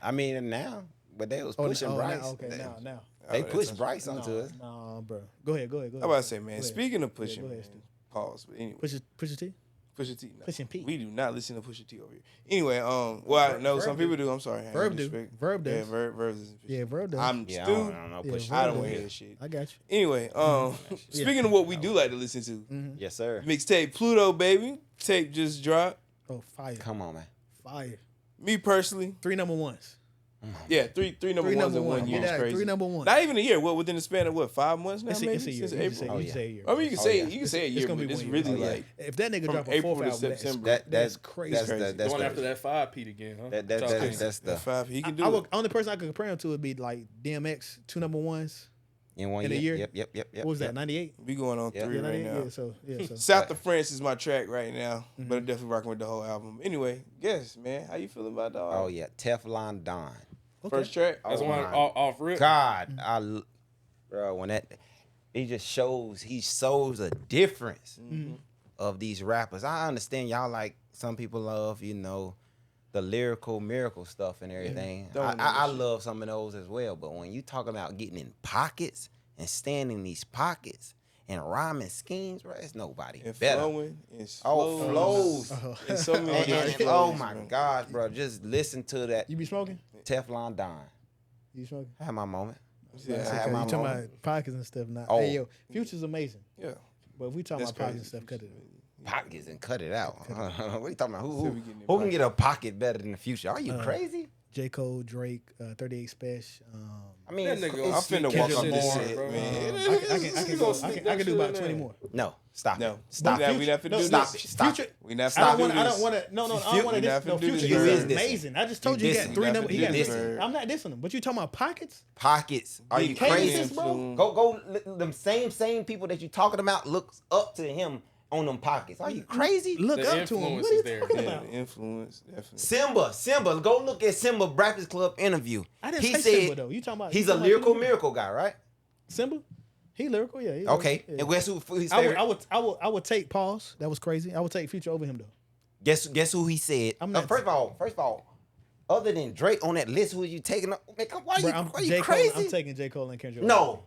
Speaker 4: I mean now, but they was pushing Bryce.
Speaker 3: Now, okay, now.
Speaker 4: They
Speaker 1: that's
Speaker 4: pushed
Speaker 1: what-
Speaker 4: Bryce onto us.
Speaker 3: No, bro. Go ahead.
Speaker 1: I'm about to say, man.
Speaker 3: Go ahead.
Speaker 1: Speaking of pushing,
Speaker 3: go
Speaker 1: man,
Speaker 3: ahead, Steve.
Speaker 1: pause. But anyway,
Speaker 3: Push your T.
Speaker 1: Pusha T. No.
Speaker 3: Pushing P.
Speaker 1: We do not listen to Pusha T over here. Anyway, well, no, some people do. I'm sorry. I
Speaker 3: Verb
Speaker 1: ain't
Speaker 3: do.
Speaker 1: disrespect.
Speaker 3: Verb does.
Speaker 1: Yeah, Verb does.
Speaker 3: Yeah, Verb does.
Speaker 1: I'm
Speaker 4: Yeah, I
Speaker 1: Stu.
Speaker 4: don't know.
Speaker 3: Yeah,
Speaker 4: Push.
Speaker 3: Verb
Speaker 1: I don't
Speaker 3: does.
Speaker 1: want to hear that shit.
Speaker 3: I got you.
Speaker 1: Anyway, speaking of what we do like to listen to,
Speaker 4: Yes, sir.
Speaker 1: mixtape Pluto, baby. Tape just dropped.
Speaker 3: Oh, fire.
Speaker 4: Come on, man.
Speaker 3: Fire.
Speaker 1: Me personally,
Speaker 3: 3 number ones.
Speaker 1: yeah, three number ones in 1 year is
Speaker 3: Yeah,
Speaker 1: crazy.
Speaker 3: 3 number ones.
Speaker 1: Not even a year. What, within the span of what, 5 months now?
Speaker 3: It's
Speaker 1: Maybe
Speaker 3: a year.
Speaker 1: since
Speaker 3: You
Speaker 1: April.
Speaker 3: say-
Speaker 4: Oh,
Speaker 3: you
Speaker 4: yeah.
Speaker 3: say a year.
Speaker 1: I mean, you can
Speaker 4: Oh,
Speaker 1: say
Speaker 4: yeah.
Speaker 1: you can say a
Speaker 3: It's
Speaker 1: year,
Speaker 3: gonna
Speaker 1: but
Speaker 3: be
Speaker 1: it's
Speaker 3: 1
Speaker 1: really
Speaker 3: year.
Speaker 1: like
Speaker 3: If that nigga
Speaker 1: from
Speaker 3: drop a
Speaker 1: April
Speaker 3: 4th
Speaker 1: to
Speaker 3: album,
Speaker 1: September.
Speaker 3: that's crazy.
Speaker 4: That's
Speaker 1: crazy.
Speaker 4: that's
Speaker 2: Going
Speaker 4: crazy.
Speaker 2: after that 5-peat again, huh?
Speaker 4: That's
Speaker 2: Y'all
Speaker 4: that's
Speaker 2: still-
Speaker 4: the
Speaker 1: five. He can do
Speaker 3: I
Speaker 1: it.
Speaker 3: would, only person I could compare him to would be like DMX, 2 number ones.
Speaker 4: in 1
Speaker 3: in a
Speaker 4: year.
Speaker 3: year?
Speaker 4: Yep.
Speaker 3: What was that? 98.
Speaker 1: We going on
Speaker 4: Yeah.
Speaker 1: 3
Speaker 3: Yeah,
Speaker 1: right
Speaker 3: 98.
Speaker 1: now.
Speaker 3: Yeah, so
Speaker 1: South of France is my track right now, but I'm definitely rocking with the whole album. Anyway, guess, man, how you feeling about the
Speaker 4: Oh yeah, Teflon Don.
Speaker 1: first track?
Speaker 2: That's
Speaker 4: Oh,
Speaker 2: one
Speaker 4: my
Speaker 2: off rip.
Speaker 4: God, bro, when that it just shows a difference of these rappers. I understand y'all like some people love, the lyrical miracle stuff and everything.
Speaker 1: Yeah,
Speaker 4: I love some of those as well. But when you talk about getting in pockets and standing in these pockets and rhyming schemes, bro, it's nobody
Speaker 1: and
Speaker 4: better.
Speaker 1: Flowing and
Speaker 4: flows.
Speaker 1: And so many
Speaker 4: Oh my gosh, bro. Just listen to that.
Speaker 3: You be smoking?
Speaker 4: Teflon Don.
Speaker 3: You smoking?
Speaker 4: I had my moment.
Speaker 1: Yeah,
Speaker 4: I
Speaker 3: Okay,
Speaker 4: had
Speaker 3: you
Speaker 4: my
Speaker 3: talking
Speaker 4: moment.
Speaker 3: about pockets and stuff now.
Speaker 4: Oh.
Speaker 3: Hey, yo, Future's amazing.
Speaker 1: Yeah.
Speaker 3: But if we talking
Speaker 1: That's
Speaker 3: about pockets
Speaker 1: crazy.
Speaker 3: and stuff, cut it.
Speaker 4: Pockets and cut it out. What are you talking about?
Speaker 1: So
Speaker 4: Who
Speaker 1: we getting in
Speaker 4: can
Speaker 1: pocket.
Speaker 4: get a pocket better than the Future? Are you crazy?
Speaker 3: J. Cole, Drake, 38 Special.
Speaker 4: I mean,
Speaker 2: That
Speaker 4: it's,
Speaker 2: nigga,
Speaker 1: I'm
Speaker 4: it's,
Speaker 1: finna
Speaker 2: Kendrick
Speaker 1: walk up this
Speaker 2: Lamar,
Speaker 1: shit,
Speaker 2: bro.
Speaker 1: man.
Speaker 3: I can do about 20 more.
Speaker 4: no, stop
Speaker 1: No.
Speaker 4: it. Stop
Speaker 1: We
Speaker 4: it.
Speaker 1: not- we not finna do
Speaker 4: Stop
Speaker 1: this.
Speaker 4: it. Stop
Speaker 3: Future,
Speaker 4: it.
Speaker 1: We not
Speaker 3: I
Speaker 1: finna
Speaker 3: don't
Speaker 1: do
Speaker 3: want to. I
Speaker 1: this.
Speaker 3: don't want to. No. I
Speaker 4: You
Speaker 3: don't want to.
Speaker 1: not
Speaker 3: No,
Speaker 1: finna do
Speaker 3: Future
Speaker 1: this,
Speaker 4: You
Speaker 3: is
Speaker 4: is dissing.
Speaker 3: amazing. I just told you he
Speaker 4: dissing.
Speaker 3: got 3
Speaker 1: You
Speaker 3: numbers.
Speaker 1: not
Speaker 3: He got.
Speaker 1: finna do this, man.
Speaker 3: I'm not dissing him, but you talking about pockets?
Speaker 4: Pockets. Are you
Speaker 3: Cadences,
Speaker 4: crazy?
Speaker 3: bro.
Speaker 4: Go. Them same people that you talking about looks up to him on them pockets. Are you crazy?
Speaker 3: Look
Speaker 2: The
Speaker 3: up to him.
Speaker 2: influence
Speaker 3: What are you
Speaker 2: is there.
Speaker 3: talking
Speaker 1: Yeah,
Speaker 3: about?
Speaker 1: the influence, definitely.
Speaker 4: Simba. Go look at Simba Breakfast Club interview.
Speaker 3: I didn't
Speaker 4: He
Speaker 3: say
Speaker 4: said
Speaker 3: Simba though. You talking about?
Speaker 4: he's
Speaker 3: you
Speaker 4: a
Speaker 3: talking
Speaker 4: lyrical
Speaker 3: about
Speaker 4: miracle guy, right?
Speaker 3: Simba? He lyrical, yeah. he
Speaker 4: Okay.
Speaker 3: lyrical, yeah.
Speaker 4: And guess who his
Speaker 3: I
Speaker 4: favorite?
Speaker 3: would take pause. That was crazy. I would take Future over him though.
Speaker 4: Guess who he said?
Speaker 3: I'm not-
Speaker 4: First of all, other than Drake on that list, who are you taking up? Man, why
Speaker 3: Bro,
Speaker 4: are you
Speaker 3: J.
Speaker 4: crazy?
Speaker 3: Cole, I'm taking J. Cole and Kendrick.
Speaker 4: No.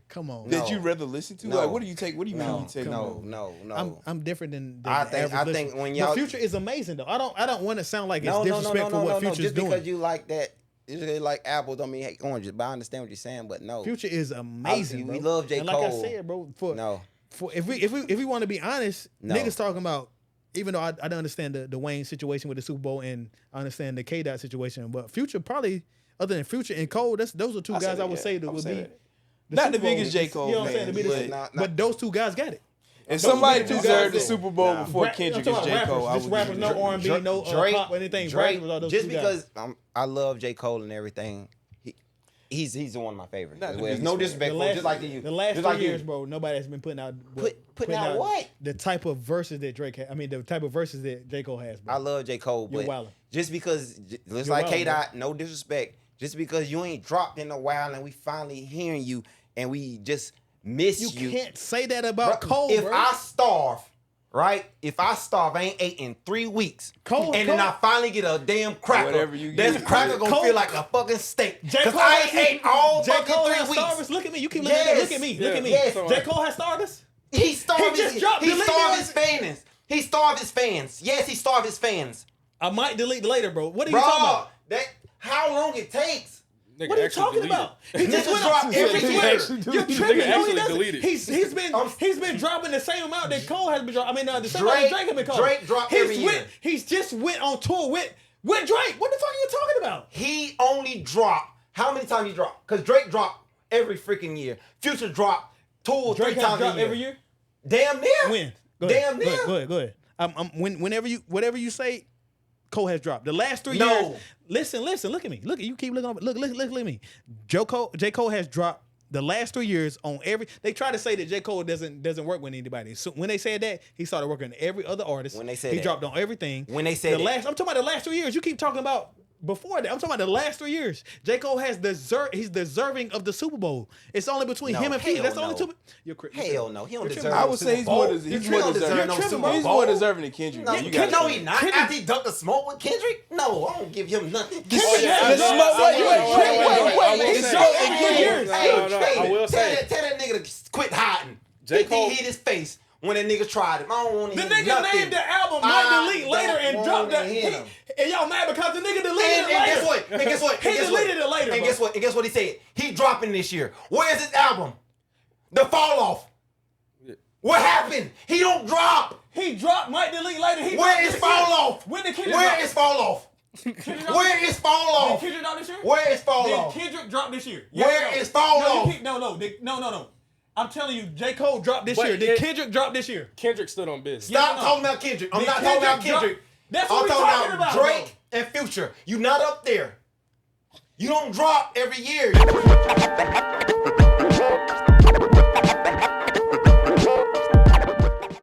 Speaker 3: Come on.
Speaker 4: No.
Speaker 1: That you rather listen to?
Speaker 4: No.
Speaker 1: Like, what do you take? What do you mean
Speaker 4: No,
Speaker 1: you take?
Speaker 4: no.
Speaker 3: I'm different than
Speaker 4: I
Speaker 3: the
Speaker 4: think-
Speaker 3: average
Speaker 4: I
Speaker 3: listener.
Speaker 4: think when
Speaker 3: But
Speaker 4: y'all-
Speaker 3: Future is amazing though. I don't want to sound like it's
Speaker 4: No.
Speaker 3: disrespectful what Future's
Speaker 4: Just
Speaker 3: doing.
Speaker 4: because you like that, you like apples don't mean hate oranges. But I understand what you're saying. But no.
Speaker 3: Future is amazing, bro.
Speaker 4: we love J.
Speaker 3: And like I
Speaker 4: Cole.
Speaker 3: said, bro,
Speaker 4: No.
Speaker 3: for if we want to be honest,
Speaker 4: No.
Speaker 3: niggas talking about. Even though I don't understand the Wayne situation with the Super Bowl and I understand the K-Dot situation, but Future probably other than Future and Cole, those are two
Speaker 1: I say
Speaker 3: guys
Speaker 1: that,
Speaker 3: I would
Speaker 1: yeah.
Speaker 3: say that
Speaker 1: I would
Speaker 3: would
Speaker 1: say
Speaker 3: be.
Speaker 1: that.
Speaker 3: The
Speaker 1: Not
Speaker 3: Super
Speaker 1: the biggest
Speaker 3: Bowl.
Speaker 1: J. Cole
Speaker 3: You know what I'm
Speaker 1: fan,
Speaker 3: saying? To be the-
Speaker 4: but-
Speaker 3: but those two guys got it.
Speaker 1: If
Speaker 3: Those
Speaker 1: somebody
Speaker 3: are the two
Speaker 1: deserved
Speaker 3: guys
Speaker 1: the
Speaker 3: that-
Speaker 1: Super Bowl
Speaker 4: Nah.
Speaker 1: before
Speaker 3: I'm
Speaker 1: Kendrick
Speaker 3: talking
Speaker 1: is J.
Speaker 3: about
Speaker 1: Cole, I
Speaker 3: rappers, just
Speaker 1: would
Speaker 3: rappers,
Speaker 1: give
Speaker 3: no
Speaker 1: it to
Speaker 3: R&B,
Speaker 1: Drake.
Speaker 3: no pop, anything.
Speaker 4: Drake,
Speaker 3: rappers are those
Speaker 4: just
Speaker 3: two guys.
Speaker 4: because I love J. Cole and everything, he's one of my favorites.
Speaker 1: Not the
Speaker 4: There's
Speaker 1: biggest
Speaker 4: no
Speaker 1: fan.
Speaker 4: disrespectful, just like you.
Speaker 3: The last
Speaker 4: just
Speaker 3: 3
Speaker 4: like you.
Speaker 3: years, bro, nobody has been putting out
Speaker 4: Putting out what?
Speaker 3: the type of verses that Drake. I mean, the type of verses that J. Cole has. Bro.
Speaker 4: I love J. Cole,
Speaker 3: You're
Speaker 4: but
Speaker 3: wildin'.
Speaker 4: just because, just
Speaker 3: You're
Speaker 4: like
Speaker 3: wildin',
Speaker 4: K-Dot, no disrespect, just because you ain't dropped in a while and we finally hearing you and we just miss
Speaker 3: You
Speaker 4: you.
Speaker 3: can't say that about
Speaker 4: Bro,
Speaker 3: Cole,
Speaker 4: if
Speaker 3: bro.
Speaker 4: I starve, right? If I starve, I ain't ate in 3 weeks,
Speaker 3: Cole-
Speaker 4: and then
Speaker 3: Cole-
Speaker 4: I finally get a damn cracker.
Speaker 1: Whatever you
Speaker 4: that
Speaker 1: get.
Speaker 4: cracker gonna
Speaker 3: Cole-
Speaker 4: feel like a fucking steak.
Speaker 3: J.
Speaker 4: Cause
Speaker 3: Cole
Speaker 4: I
Speaker 3: has-
Speaker 4: ain't ate all
Speaker 3: J.
Speaker 4: fucking
Speaker 3: Cole
Speaker 4: 3
Speaker 3: has
Speaker 4: weeks.
Speaker 3: Stardust. Look at me. You keep looking at that. Look at me. Look at me.
Speaker 4: Yes.
Speaker 3: J. Cole has Stardust.
Speaker 4: He starved
Speaker 3: He just
Speaker 4: his,
Speaker 3: dropped
Speaker 4: he
Speaker 3: the
Speaker 4: starved
Speaker 3: league
Speaker 4: his fans. He starved his fans. Yes, he starved his fans.
Speaker 3: I might delete later, bro. What are you
Speaker 4: Bro,
Speaker 3: talking about?
Speaker 4: that how long it takes?
Speaker 2: Nigga
Speaker 3: What are you
Speaker 2: actually
Speaker 3: talking
Speaker 2: deleted.
Speaker 3: about? He just
Speaker 4: Niggas
Speaker 3: went
Speaker 4: drop
Speaker 3: on
Speaker 4: every
Speaker 3: Twitter.
Speaker 4: year.
Speaker 3: You're
Speaker 2: Nigga
Speaker 3: tripping. No, he
Speaker 2: actually
Speaker 3: doesn't.
Speaker 2: deleted.
Speaker 3: He's been dropping the same amount that Cole has been dropping. I mean, the same amount
Speaker 4: Drake-
Speaker 3: that Drake has been dropping.
Speaker 4: Drake dropped every year.
Speaker 3: He's just went on tour with Drake. What the fuck are you talking about?
Speaker 4: He only dropped. How many times he dropped? Because Drake dropped every freaking year. Future dropped 2 or 3
Speaker 3: Drake has
Speaker 4: times
Speaker 3: dropped
Speaker 4: a year.
Speaker 3: every year.
Speaker 4: Damn near.
Speaker 3: When? Go ahead.
Speaker 4: Damn near.
Speaker 3: Go ahead. Whatever you say, Cole has dropped. The last 3
Speaker 4: No.
Speaker 3: years. Listen. Look at me. Look, you keep looking. Look at me. J. Cole has dropped the last 3 years on every. They try to say that J. Cole doesn't work with anybody. So when they said that, he started working on every other artist.
Speaker 4: When they said
Speaker 3: he
Speaker 4: that.
Speaker 3: dropped on everything.
Speaker 4: When they said
Speaker 3: the
Speaker 4: that.
Speaker 3: last, I'm talking about the last 3 years. You keep talking about. Before that, I'm talking about the last 3 years. J. Cole he's deserving of the Super Bowl. It's only between
Speaker 4: No,
Speaker 3: hell That's the
Speaker 4: no.
Speaker 3: only two. You're
Speaker 4: Hell no. He don't
Speaker 3: You're
Speaker 4: deserve
Speaker 3: tripping.
Speaker 1: I
Speaker 4: no
Speaker 1: would
Speaker 4: Super
Speaker 1: say he's
Speaker 4: Bowl.
Speaker 1: more
Speaker 4: He
Speaker 1: deserving.
Speaker 4: don't deserve no
Speaker 3: tripping,
Speaker 4: Super
Speaker 3: bro.
Speaker 1: He's
Speaker 4: Bowl.
Speaker 1: more deserving than Kendrick.
Speaker 4: No,
Speaker 1: You got
Speaker 4: no,
Speaker 1: it.
Speaker 4: he not. After he dunked the smoke with Kendrick? No, I don't give him nothing.
Speaker 3: Kendrick
Speaker 1: yeah,
Speaker 3: has
Speaker 1: the
Speaker 3: dropped-
Speaker 1: smoke- wait,
Speaker 3: Wait,
Speaker 1: he's
Speaker 3: he's
Speaker 1: dropped
Speaker 3: dropped
Speaker 1: every
Speaker 3: every
Speaker 1: year.
Speaker 3: year.
Speaker 4: Hey,
Speaker 2: No, I will say.
Speaker 4: tell that nigga to quit hiding.
Speaker 2: J.
Speaker 4: He
Speaker 2: Cole-
Speaker 4: hit his face when that nigga tried him. I don't want to
Speaker 3: The
Speaker 4: hear
Speaker 3: nigga
Speaker 4: nothing.
Speaker 3: named the album
Speaker 4: I
Speaker 3: Might Delete later
Speaker 4: don't
Speaker 3: and
Speaker 4: want
Speaker 3: dropped
Speaker 4: to
Speaker 3: that.
Speaker 4: hear him.
Speaker 3: And y'all mad because the nigga deleted
Speaker 4: And
Speaker 3: it later.
Speaker 4: guess what? And guess what?
Speaker 3: He deleted it later,
Speaker 4: And
Speaker 3: bro.
Speaker 4: guess what? And guess what he said? He dropping this year. Where's his album? The Fall Off. What happened? He don't drop.
Speaker 3: He dropped Might Delete later. He
Speaker 4: Where
Speaker 3: dropped
Speaker 4: is
Speaker 3: this
Speaker 4: Fall
Speaker 3: year.
Speaker 4: Off?
Speaker 3: When did Kendrick
Speaker 4: Where
Speaker 3: drop?
Speaker 4: is Fall Off?
Speaker 3: Kendrick drop
Speaker 4: Where
Speaker 3: this-
Speaker 4: is Fall
Speaker 3: Did
Speaker 4: Off?
Speaker 3: Kendrick drop this year?
Speaker 4: Where is Fall
Speaker 3: Did
Speaker 4: Off?
Speaker 3: Kendrick drop this year?
Speaker 4: Where
Speaker 3: or no?
Speaker 4: is Fall
Speaker 3: No, you
Speaker 4: Off?
Speaker 3: keep- No. I'm telling you, J. Cole dropped this
Speaker 2: But
Speaker 3: year. Did
Speaker 2: it-
Speaker 3: Kendrick drop this year?
Speaker 2: Kendrick stood on business.
Speaker 4: Stop
Speaker 3: no.
Speaker 4: talking about Kendrick. I'm
Speaker 3: Did
Speaker 4: not talking about
Speaker 3: Kendrick drop-
Speaker 4: Kendrick.
Speaker 3: That's what
Speaker 4: I'm
Speaker 3: we
Speaker 4: talking
Speaker 3: talking
Speaker 4: about
Speaker 3: about,
Speaker 4: Drake and Future. You not up there. You don't drop every year.